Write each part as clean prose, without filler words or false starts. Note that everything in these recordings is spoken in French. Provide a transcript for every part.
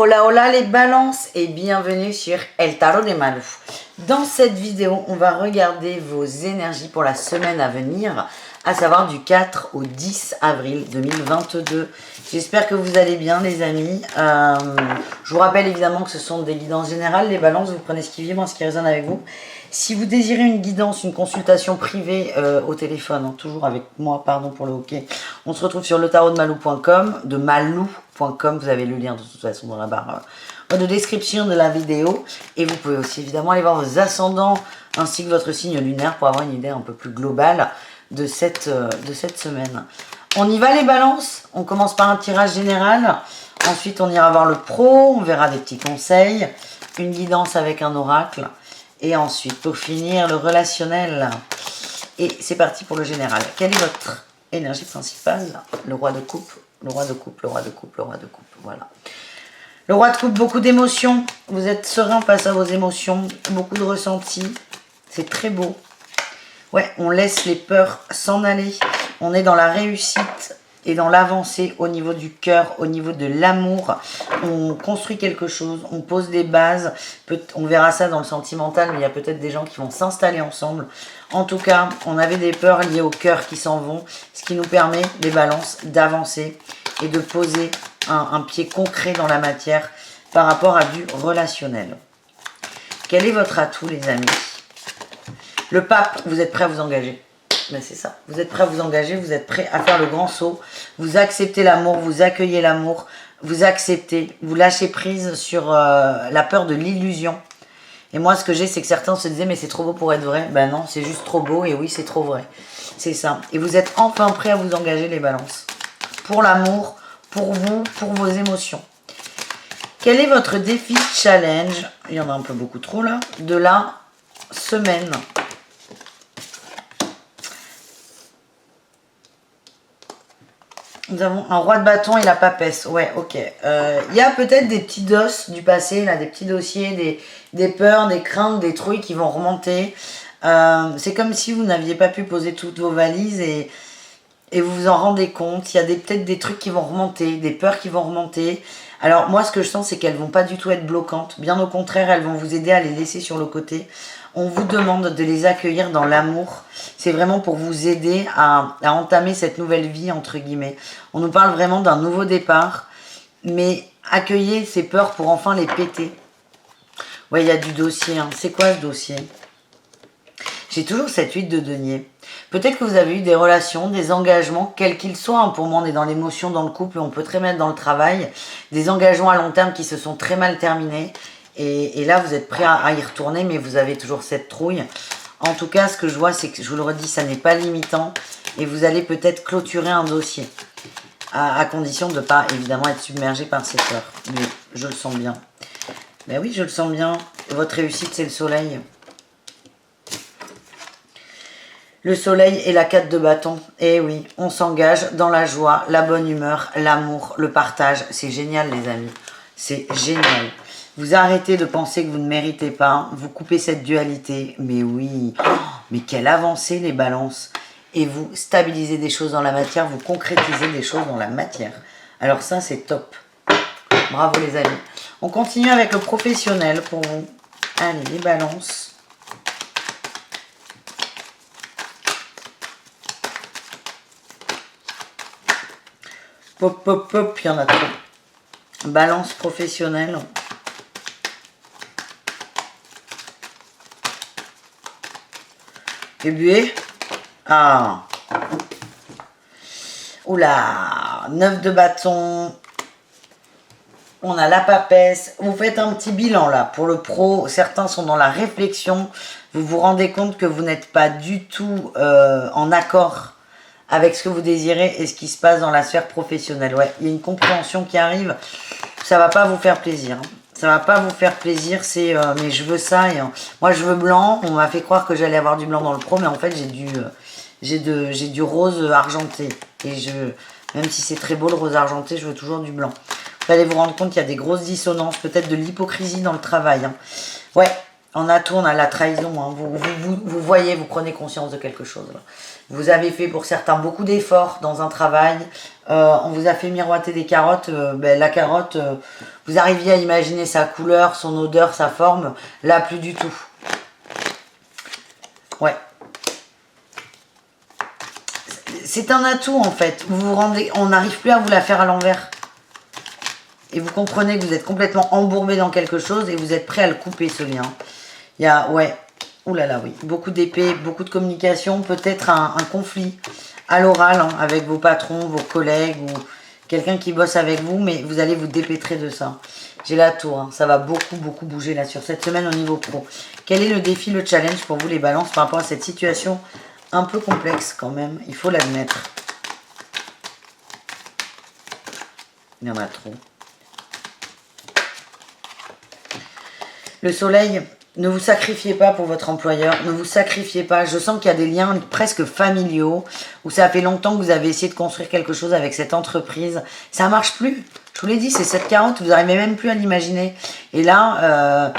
Hola hola les balances et bienvenue sur El Tarot de Malou. Dans cette vidéo, on va regarder vos énergies pour la semaine à venir, à savoir du 4 au 10 avril 2022. J'espère que vous allez bien les amis. Je vous rappelle évidemment que ce sont des guidances générales. Les balances, vous prenez ce qui vibre, ce qui résonne avec vous. Si vous désirez une guidance, une consultation privée au téléphone, hein, toujours avec moi, pardon pour le hockey, on se retrouve sur letarotdemalou.com, de malou.com, vous avez le lien de toute façon dans la barre de description de la vidéo. Et vous pouvez aussi évidemment aller voir vos ascendants ainsi que votre signe lunaire pour avoir une idée un peu plus globale de cette semaine. On y va les balances, on commence par un tirage général, ensuite on ira voir le pro, on verra des petits conseils, une guidance avec un oracle. Et ensuite, pour finir, le relationnel. Et c'est parti pour le général. Quelle est votre énergie principale? Le roi de coupe, le roi de coupe, le roi de coupe, le roi de coupe. Voilà. Le roi de coupe, beaucoup d'émotions. Vous êtes serein face à vos émotions. Beaucoup de ressentis. C'est très beau. Ouais, on laisse les peurs s'en aller. On est dans la réussite et dans l'avancée au niveau du cœur, au niveau de l'amour. On construit quelque chose, on pose des bases. On verra ça dans le sentimental, mais il y a peut-être des gens qui vont s'installer ensemble. En tout cas, on avait des peurs liées au cœur qui s'en vont, ce qui nous permet, les balances, d'avancer et de poser un pied concret dans la matière par rapport à du relationnel. Quel est votre atout, les amis? Le pape, vous êtes prêt à vous engager? Ben c'est ça, vous êtes prêt à vous engager, vous êtes prêt à faire le grand saut, vous acceptez l'amour, vous accueillez l'amour, vous acceptez, vous lâchez prise sur la peur de l'illusion. Et moi ce que j'ai, c'est que certains se disaient mais c'est trop beau pour être vrai. Ben non, c'est juste trop beau et oui c'est trop vrai, c'est ça. Et vous êtes enfin prêt à vous engager les balances, pour l'amour, pour vous, pour vos émotions. Quel est votre défi challenge, il y en a un peu beaucoup trop là, de la semaine? Nous avons un roi de bâton et la papesse. Ouais, ok. Il y a peut-être des petits dos du passé, là, des petits dossiers, des peurs, des craintes, des trouilles qui vont remonter. C'est comme si vous n'aviez pas pu poser toutes vos valises et vous vous en rendez compte. Il y a peut-être des trucs qui vont remonter, des peurs qui vont remonter. Alors moi, ce que je sens, c'est qu'elles ne vont pas du tout être bloquantes. Bien au contraire, elles vont vous aider à les laisser sur le côté. On vous demande de les accueillir dans l'amour. C'est vraiment pour vous aider à entamer cette nouvelle vie, entre guillemets. On nous parle vraiment d'un nouveau départ. Mais accueillez ces peurs pour enfin les péter. Ouais, il y a du dossier. Hein. C'est quoi ce dossier? J'ai toujours cette huile de denier. Peut-être que vous avez eu des relations, des engagements, quels qu'ils soient. Hein. Pour moi, on est dans l'émotion, dans le couple, on peut très mettre dans le travail. Des engagements à long terme qui se sont très mal terminés. Et là, vous êtes prêt à y retourner, mais vous avez toujours cette trouille. En tout cas, ce que je vois, c'est que, je vous le redis, ça n'est pas limitant. Et vous allez peut-être clôturer un dossier. À condition de ne pas, évidemment, être submergé par ces peurs. Mais je le sens bien. Ben oui, je le sens bien. Votre réussite, c'est le soleil. Le soleil et la 4 de bâton. Et oui, on s'engage dans la joie, la bonne humeur, l'amour, le partage. C'est génial, les amis. C'est génial. Vous arrêtez de penser que vous ne méritez pas. Vous coupez cette dualité. Mais oui, mais quelle avancée, les balances. Et vous stabilisez des choses dans la matière. Vous concrétisez des choses dans la matière. Alors ça, c'est top. Bravo, les amis. On continue avec le professionnel pour vous. Allez, les balances. Pop, pop, pop, il y en a trop. Balance professionnelle. Et buée. Ah. Oula. 9 de bâton. On a la papesse. Vous faites un petit bilan là. Pour le pro, certains sont dans la réflexion. Vous vous rendez compte que vous n'êtes pas du tout en accord avec ce que vous désirez et ce qui se passe dans la sphère professionnelle. Ouais, il y a une compréhension qui arrive. Ça va pas vous faire plaisir. Hein. Ça va pas vous faire plaisir. C'est mais je veux ça. Et, moi, je veux blanc. On m'a fait croire que j'allais avoir du blanc dans le pro, mais en fait, j'ai du rose argenté. Et même si c'est très beau le rose argenté, je veux toujours du blanc. Vous allez vous rendre compte qu'il y a des grosses dissonances, peut-être de l'hypocrisie dans le travail. Hein. Ouais, en atout, on a la trahison. Hein. Vous voyez, vous prenez conscience de quelque chose. Là. Vous avez fait pour certains beaucoup d'efforts dans un travail. On vous a fait miroiter des carottes. Ben, la carotte, Vous arriviez à imaginer sa couleur, son odeur, sa forme. Là, plus du tout. Ouais. C'est un atout en fait. Vous vous rendez, on n'arrive plus à vous la faire à l'envers. Et vous comprenez que vous êtes complètement embourbé dans quelque chose et vous êtes prêt à le couper ce lien. Il y a, ouais, oulala, oui, beaucoup d'épées, beaucoup de communication, peut-être un conflit à l'oral hein, avec vos patrons, vos collègues ou quelqu'un qui bosse avec vous, mais vous allez vous dépêtrer de ça. J'ai la tour, hein, ça va beaucoup bouger là sur cette semaine au niveau pro. Quel est le défi, le challenge pour vous les balances par rapport à cette situation un peu complexe quand même, il faut l'admettre. Il y en a trop. Le soleil, ne vous sacrifiez pas pour votre employeur, ne vous sacrifiez pas. Je sens qu'il y a des liens presque familiaux, où ça fait longtemps que vous avez essayé de construire quelque chose avec cette entreprise. Ça ne marche plus. Je vous l'ai dit, c'est cette carotte, vous n'arrivez même plus à l'imaginer. Et là,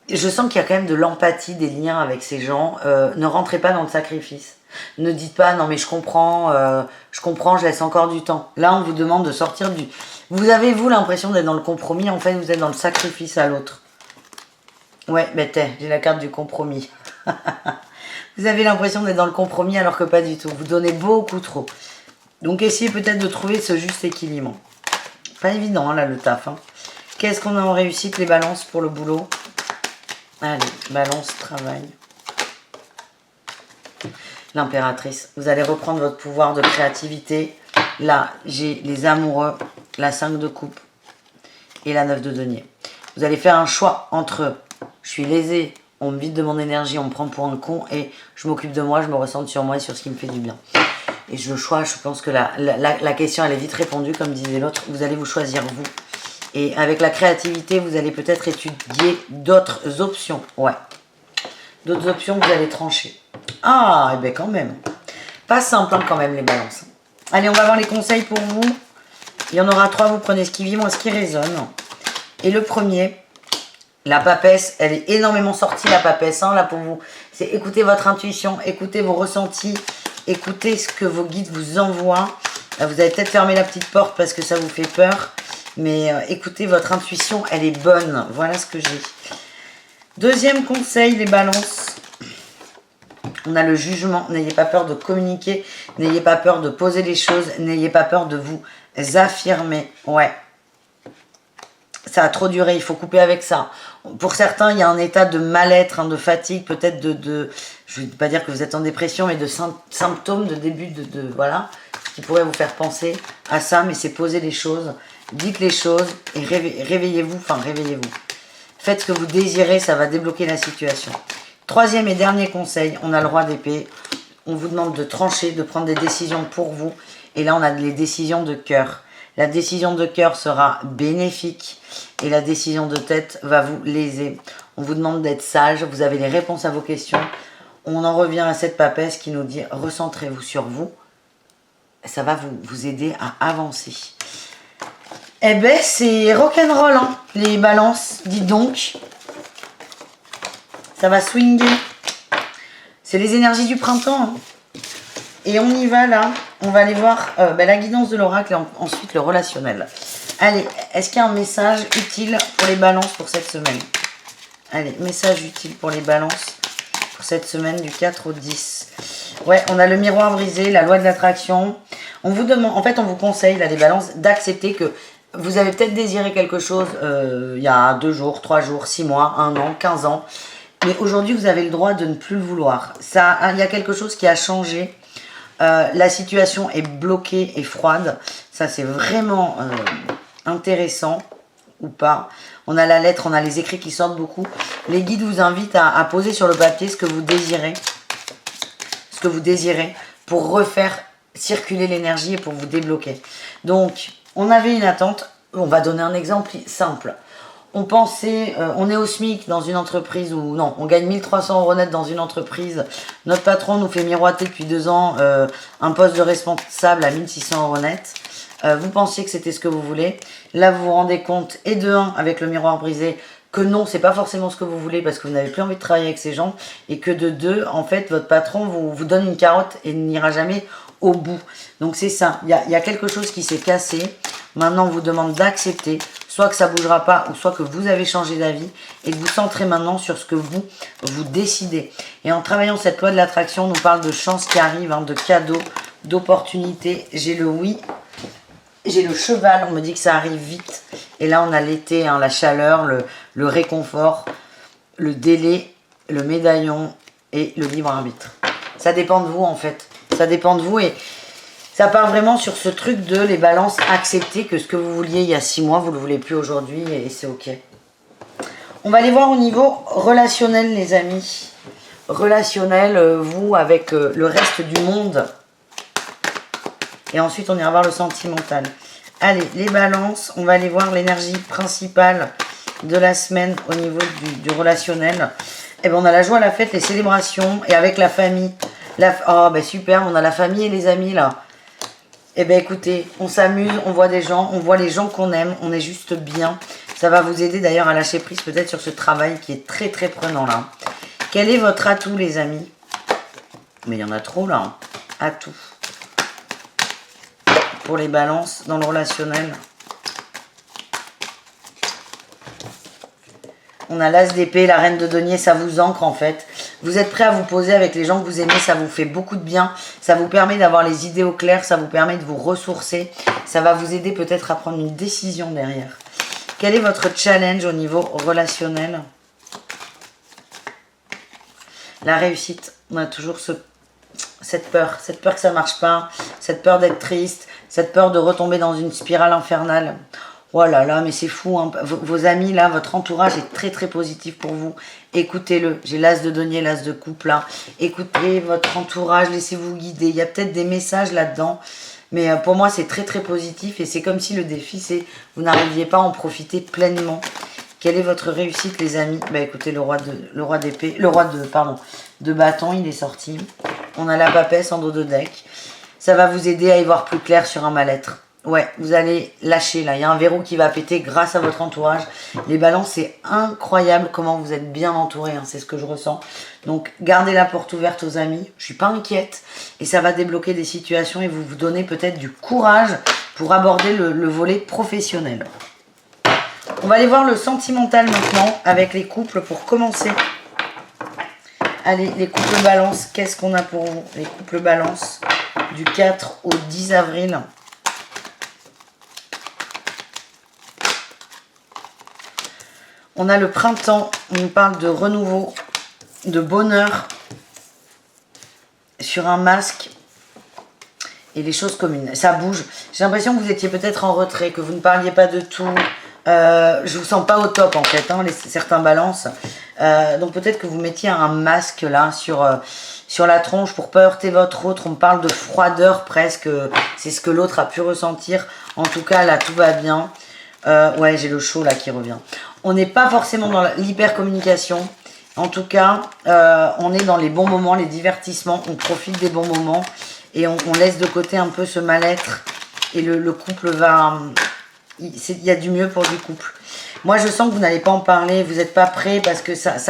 je sens qu'il y a quand même de l'empathie, des liens avec ces gens. Ne rentrez pas dans le sacrifice. Ne dites pas, non mais je comprends, je laisse encore du temps. Là, on vous demande de sortir du... Vous avez, vous, l'impression d'être dans le compromis. En fait, vous êtes dans le sacrifice à l'autre. Ouais, ben j'ai la carte du compromis. Vous avez l'impression d'être dans le compromis alors que pas du tout. Vous donnez beaucoup trop. Donc, essayez peut-être de trouver ce juste équilibre. Pas évident, hein, là, le taf. Hein. Qu'est-ce qu'on a en réussite, les balances, pour le boulot? Allez, balance, travail. L'impératrice. Vous allez reprendre votre pouvoir de créativité. Là, j'ai les amoureux, la 5 de coupe et la 9 de denier. Vous allez faire un choix entre je suis lésée, on me vide de mon énergie, on me prend pour un con et je m'occupe de moi, je me ressens sur moi et sur ce qui me fait du bien. Et le choix, je pense que la question, elle est vite répondue, comme disait l'autre. Vous allez vous choisir vous. Et avec la créativité, vous allez peut-être étudier d'autres options. Ouais. D'autres options, vous allez trancher. Ah, et bien quand même. Pas simple hein, quand même les balances. Allez, on va voir les conseils pour vous. Il y en aura 3, vous prenez ce qui vibre et ce qui résonne. Et le premier, la papesse, elle est énormément sortie la papesse hein, là pour vous. C'est écouter votre intuition, écoutez vos ressentis, écoutez ce que vos guides vous envoient. Vous allez peut-être fermer la petite porte parce que ça vous fait peur. Mais écoutez, votre intuition, elle est bonne. Voilà ce que j'ai. Deuxième conseil, les balances. On a le jugement. N'ayez pas peur de communiquer. N'ayez pas peur de poser les choses. N'ayez pas peur de vous affirmer. Ouais. Ça a trop duré. Il faut couper avec ça. Pour certains, il y a un état de mal-être, hein, de fatigue, peut-être je ne vais pas dire que vous êtes en dépression, mais de symptômes de début voilà, qui pourraient vous faire penser à ça. Mais c'est poser les choses. Dites les choses et réveillez-vous. Enfin, réveillez-vous. Faites ce que vous désirez, ça va débloquer la situation. Troisième et dernier conseil, on a le roi d'épée. On vous demande de trancher, de prendre des décisions pour vous. Et là, on a les décisions de cœur. La décision de cœur sera bénéfique et la décision de tête va vous léser. On vous demande d'être sage, vous avez les réponses à vos questions. On en revient à cette papesse qui nous dit recentrez-vous sur vous. Ça va vous aider à avancer. Eh ben, c'est rock'n'roll, hein, les balances, dites donc. Ça va swinger. C'est les énergies du printemps. Hein. Et on y va, là. On va aller voir la guidance de l'oracle et ensuite le relationnel. Allez, est-ce qu'il y a un message utile pour les balances pour cette semaine? Allez, message utile pour les balances pour cette semaine du 4 au 10. Ouais, on a le miroir brisé, la loi de l'attraction. On vous demande, en fait, on vous conseille, là, les balances, d'accepter que vous avez peut-être désiré quelque chose il y a 2 jours, 3 jours, 6 mois, 1 an, 15 ans. Mais aujourd'hui, vous avez le droit de ne plus le vouloir. Il y a quelque chose qui a changé. La situation est bloquée et froide. Ça, c'est vraiment intéressant ou pas. On a la lettre, on a les écrits qui sortent beaucoup. Les guides vous invitent à poser sur le papier ce que vous désirez. Ce que vous désirez pour refaire circuler l'énergie et pour vous débloquer. Donc, on avait une attente. On va donner un exemple simple. On pensait, on est au SMIC dans une entreprise où, non, on gagne 1300 € net dans une entreprise. Notre patron nous fait miroiter depuis 2 ans un poste de responsable à 1600 € net. Vous pensiez que c'était ce que vous voulez. Là, vous vous rendez compte, et de 1, avec le miroir brisé, que non, c'est pas forcément ce que vous voulez parce que vous n'avez plus envie de travailler avec ces gens. Et que de 2, en fait, votre patron vous donne une carotte et n'ira jamais au bout. Donc c'est ça, il y a quelque chose qui s'est cassé. Maintenant, on vous demande d'accepter soit que ça ne bougera pas, ou soit que vous avez changé d'avis et que vous centrez maintenant sur ce que vous décidez. Et en travaillant cette loi de l'attraction, on nous parle de chance qui arrive, hein, de cadeaux, d'opportunités. J'ai le oui, j'ai le cheval, on me dit que ça arrive vite. Et là, on a l'été, hein, la chaleur, le réconfort, le délai, le médaillon et le libre arbitre. Ça dépend de vous, en fait. Ça dépend de vous et ça part vraiment sur ce truc de les balances, accepter que ce que vous vouliez il y a 6 mois, vous ne le voulez plus aujourd'hui et c'est ok. On va aller voir au niveau relationnel, les amis. Relationnel, vous, avec le reste du monde. Et ensuite, on ira voir le sentimental. Allez, les balances, on va aller voir l'énergie principale de la semaine au niveau du relationnel. Et ben, on a la joie, la fête, les célébrations et avec la famille. Oh, ben super, on a la famille et les amis là. Eh bien écoutez, on s'amuse, on voit des gens, on voit les gens qu'on aime, on est juste bien. Ça va vous aider d'ailleurs à lâcher prise peut-être sur ce travail qui est très très prenant là. Quel est votre atout les amis? Mais il y en a trop là, hein. Atout. Pour les balances dans le relationnel. On a l'as d'épée, la reine de denier, ça vous ancre en fait. Vous êtes prêt à vous poser avec les gens que vous aimez, ça vous fait beaucoup de bien. Ça vous permet d'avoir les idées au clair, ça vous permet de vous ressourcer. Ça va vous aider peut-être à prendre une décision derrière. Quel est votre challenge au niveau relationnel? La réussite, on a toujours cette peur que ça ne marche pas, cette peur d'être triste, cette peur de retomber dans une spirale infernale. Oh là là, mais c'est fou, hein. Vos amis là, votre entourage est très très positif pour vous. Écoutez-le, j'ai l'as de denier, l'as de coupe là. Écoutez votre entourage, laissez-vous guider. Il y a peut-être des messages là-dedans, mais pour moi c'est très très positif et c'est comme si le défi c'est vous n'arriviez pas à en profiter pleinement. Quelle est votre réussite les amis? Bah écoutez, le roi d'épée, de bâton, il est sorti. On a la papesse en dos de deck. Ça va vous aider à y voir plus clair sur un mal-être. Ouais, vous allez lâcher là. Il y a un verrou qui va péter grâce à votre entourage. Les balances, c'est incroyable comment vous êtes bien entourés. Hein, c'est ce que je ressens. Donc, gardez la porte ouverte aux amis. Je suis pas inquiète. Et ça va débloquer des situations et vous donner peut-être du courage pour aborder le volet professionnel. On va aller voir le sentimental maintenant avec les couples pour commencer. Allez, les couples balance, qu'est-ce qu'on a pour vous? Les couples balance du 4 au 10 avril. On a le printemps, on nous parle de renouveau, de bonheur sur un masque et les choses communes. Ça bouge. J'ai l'impression que vous étiez peut-être en retrait, que vous ne parliez pas de tout. Je vous sens pas au top en fait, hein, certains balances. Donc peut-être que vous mettiez un masque là sur la tronche pour pas heurter votre autre. On me parle de froideur presque. C'est ce que l'autre a pu ressentir. En tout cas là tout va bien. Ouais, j'ai le chaud là qui revient. On n'est pas forcément dans l'hyper-communication. En tout cas, on est dans les bons moments, les divertissements. On profite des bons moments. Et on laisse de côté un peu ce mal-être. Et le couple va... Il y a du mieux pour du couple. Moi, je sens que vous n'allez pas en parler. Vous n'êtes pas prêt parce que ça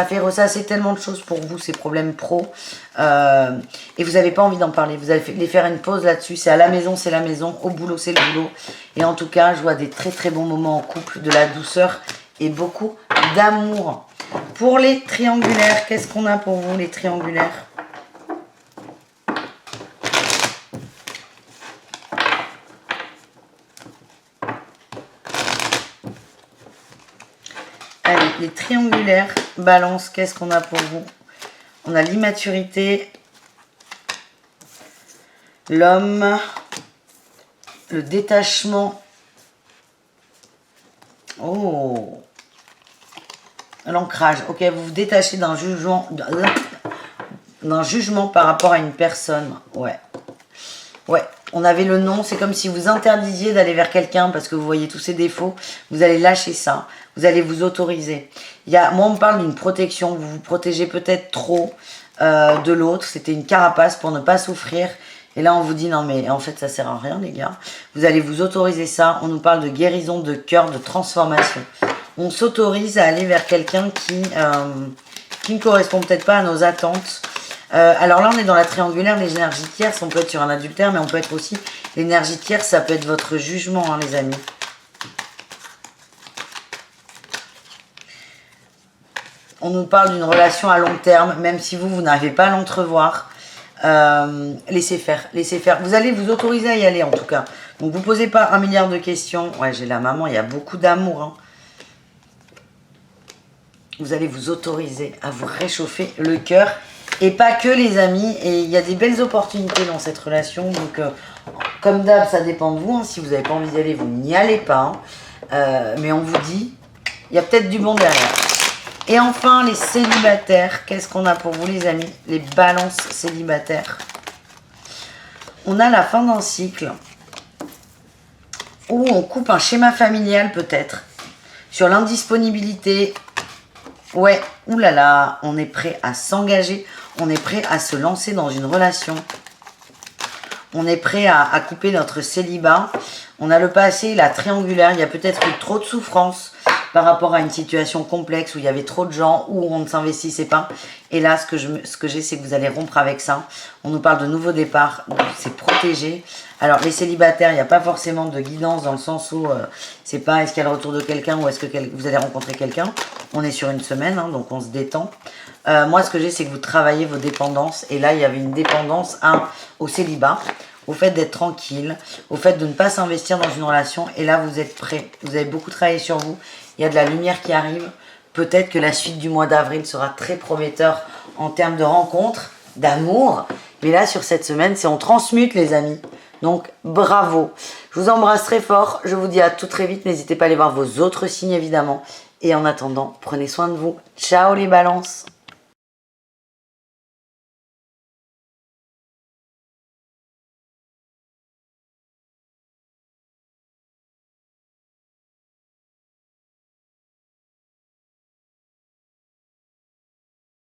fait ressasser tellement de choses pour vous, ces problèmes pro. Et vous n'avez pas envie d'en parler. Vous allez faire une pause là-dessus. C'est à la maison, c'est la maison. Au boulot, c'est le boulot. Et en tout cas, je vois des très très bons moments en couple, de la douceur et beaucoup d'amour. Pour les triangulaires, qu'est-ce qu'on a pour vous, les triangulaires? Allez, les triangulaires, balance, qu'est-ce qu'on a pour vous? On a l'immaturité, l'homme, le détachement. Oh, l'ancrage. Ok, vous vous détachez d'un jugement par rapport à une personne. Ouais. Ouais, on avait le non, c'est comme si vous interdisiez d'aller vers quelqu'un parce que vous voyez tous ses défauts. Vous allez lâcher ça, vous allez vous autoriser. Moi, on me parle d'une protection, vous vous protégez peut-être trop de l'autre. C'était une carapace pour ne pas souffrir. Et là, on vous dit non, mais en fait, ça sert à rien, les gars. Vous allez vous autoriser ça. On nous parle de guérison, de cœur, de transformation. On s'autorise à aller vers quelqu'un qui ne correspond peut-être pas à nos attentes. Alors là, on est dans la triangulaire, les énergies tierces. On peut être sur un adultère, mais on peut être aussi... L'énergie tierce, ça peut être votre jugement, hein, les amis. On nous parle d'une relation à long terme, même si vous n'arrivez pas à l'entrevoir. Laissez faire, laissez faire. Vous allez vous autoriser à y aller, en tout cas. Donc, vous ne posez pas 1 milliard de questions. Ouais, j'ai la maman, il y a beaucoup d'amour, hein. Vous allez vous autoriser à vous réchauffer le cœur. Et pas que, les amis. Et il y a des belles opportunités dans cette relation. Donc, comme d'hab, ça dépend de vous, hein. Si vous n'avez pas envie d'y aller, vous n'y allez pas, hein. Mais on vous dit, il y a peut-être du bon derrière. Et enfin, les célibataires. Qu'est-ce qu'on a pour vous, les amis? Les balances célibataires. On a la fin d'un cycle où on coupe un schéma familial, peut-être. Sur l'indisponibilité. Ouais, oulala, on est prêt à s'engager. On est prêt à se lancer dans une relation. On est prêt à couper notre célibat. On a le passé, la triangulaire. Il y a peut-être eu trop de souffrance par rapport à une situation complexe où il y avait trop de gens, où on ne s'investissait pas. Et là, ce que j'ai, c'est que vous allez rompre avec ça. On nous parle de nouveau départ, c'est protégé. Alors, les célibataires, il n'y a pas forcément de guidance dans le sens où c'est pas est-ce qu'il y a le retour de quelqu'un ou est-ce que vous allez rencontrer quelqu'un. On est sur une semaine, hein, donc on se détend. Moi, ce que j'ai, c'est que vous travaillez vos dépendances. Et là, il y avait une dépendance, au célibat, au fait d'être tranquille, au fait de ne pas s'investir dans une relation. Et là, vous êtes prêts. Vous avez beaucoup travaillé sur vous. Il y a de la lumière qui arrive. Peut-être que la suite du mois d'avril sera très prometteur en termes de rencontres, d'amour. Mais là, sur cette semaine, c'est on transmute, les amis. Donc, bravo. Je vous embrasse très fort. Je vous dis à tout très vite. N'hésitez pas à aller voir vos autres signes, évidemment. Et en attendant, prenez soin de vous. Ciao les balances.